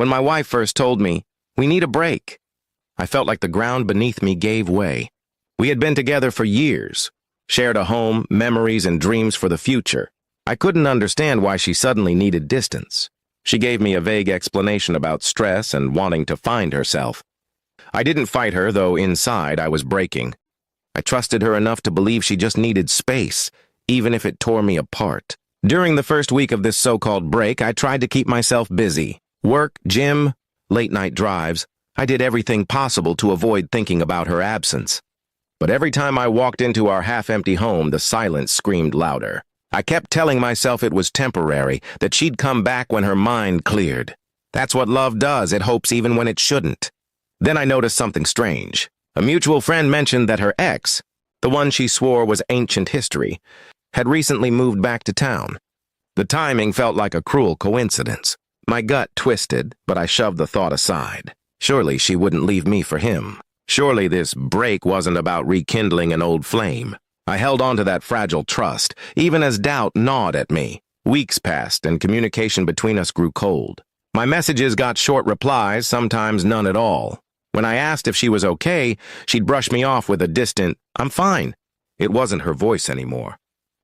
When my wife first told me, "We need a break," I felt like the ground beneath me gave way. We had been together for years, shared a home, memories, and dreams for the future. I couldn't understand why she suddenly needed distance. She gave me a vague explanation about stress and wanting to find herself. I didn't fight her, though inside I was breaking. I trusted her enough to believe she just needed space, even if it tore me apart. During the first week of this so-called break, I tried to keep myself busy. Work, gym, late-night drives. I did everything possible to avoid thinking about her absence. But every time I walked into our half-empty home, the silence screamed louder. I kept telling myself it was temporary, that she'd come back when her mind cleared. That's what love does, it hopes even when it shouldn't. Then I noticed something strange. A mutual friend mentioned that her ex, the one she swore was ancient history, had recently moved back to town. The timing felt like a cruel coincidence. My gut twisted, but I shoved the thought aside. Surely she wouldn't leave me for him. Surely this break wasn't about rekindling an old flame. I held on to that fragile trust, even as doubt gnawed at me. Weeks passed, and communication between us grew cold. My messages got short replies, sometimes none at all. When I asked if she was okay, she'd brush me off with a distant, "I'm fine." It wasn't her voice anymore.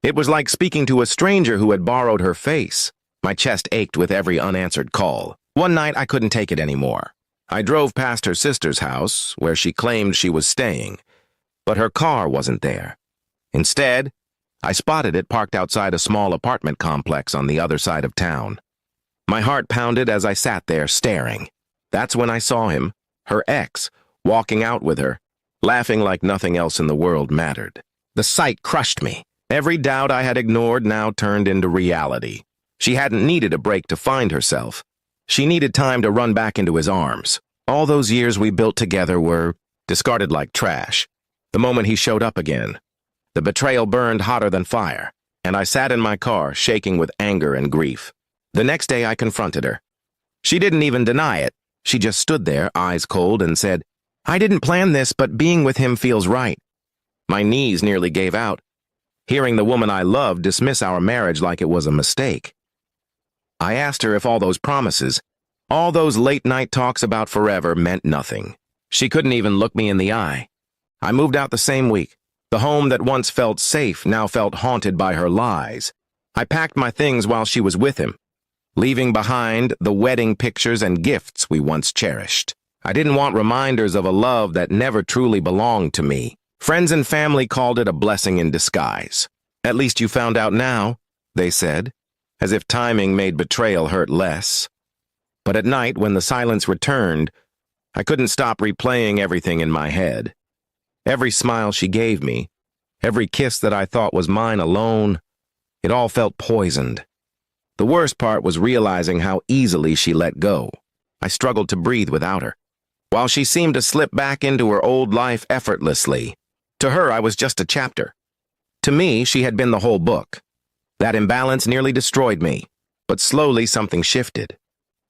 It was like speaking to a stranger who had borrowed her face. My chest ached with every unanswered call. One night, I couldn't take it anymore. I drove past her sister's house, where she claimed she was staying, but her car wasn't there. Instead, I spotted it parked outside a small apartment complex on the other side of town. My heart pounded as I sat there staring. That's when I saw him, her ex, walking out with her, laughing like nothing else in the world mattered. The sight crushed me. Every doubt I had ignored now turned into reality. She hadn't needed a break to find herself. She needed time to run back into his arms. All those years we built together were discarded like trash. The moment he showed up again, the betrayal burned hotter than fire, and I sat in my car, shaking with anger and grief. The next day I confronted her. She didn't even deny it. She just stood there, eyes cold, and said, "I didn't plan this, but being with him feels right." My knees nearly gave out, hearing the woman I loved dismiss our marriage like it was a mistake. I asked her if all those promises, all those late-night talks about forever meant nothing. She couldn't even look me in the eye. I moved out the same week. The home that once felt safe now felt haunted by her lies. I packed my things while she was with him, leaving behind the wedding pictures and gifts we once cherished. I didn't want reminders of a love that never truly belonged to me. Friends and family called it a blessing in disguise. "At least you found out now," they said, as if timing made betrayal hurt less. But at night, when the silence returned, I couldn't stop replaying everything in my head. Every smile she gave me, every kiss that I thought was mine alone, it all felt poisoned. The worst part was realizing how easily she let go. I struggled to breathe without her, while she seemed to slip back into her old life effortlessly. To her, I was just a chapter. To me, she had been the whole book. That imbalance nearly destroyed me, but slowly something shifted.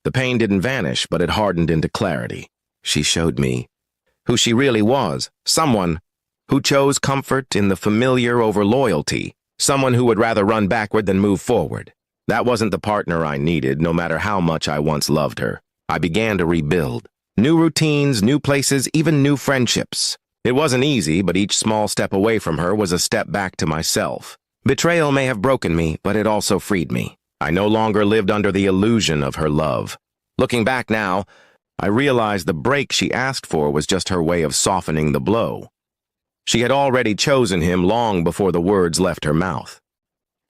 The pain didn't vanish, but it hardened into clarity. She showed me who she really was, someone who chose comfort in the familiar over loyalty, someone who would rather run backward than move forward. That wasn't the partner I needed, no matter how much I once loved her. I began to rebuild. New routines, new places, even new friendships. It wasn't easy, but each small step away from her was a step back to myself. Betrayal may have broken me, but it also freed me. I no longer lived under the illusion of her love. Looking back now, I realized the break she asked for was just her way of softening the blow. She had already chosen him long before the words left her mouth.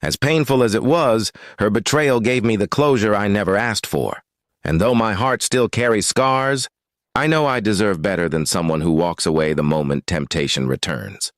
As painful as it was, her betrayal gave me the closure I never asked for. And though my heart still carries scars, I know I deserve better than someone who walks away the moment temptation returns.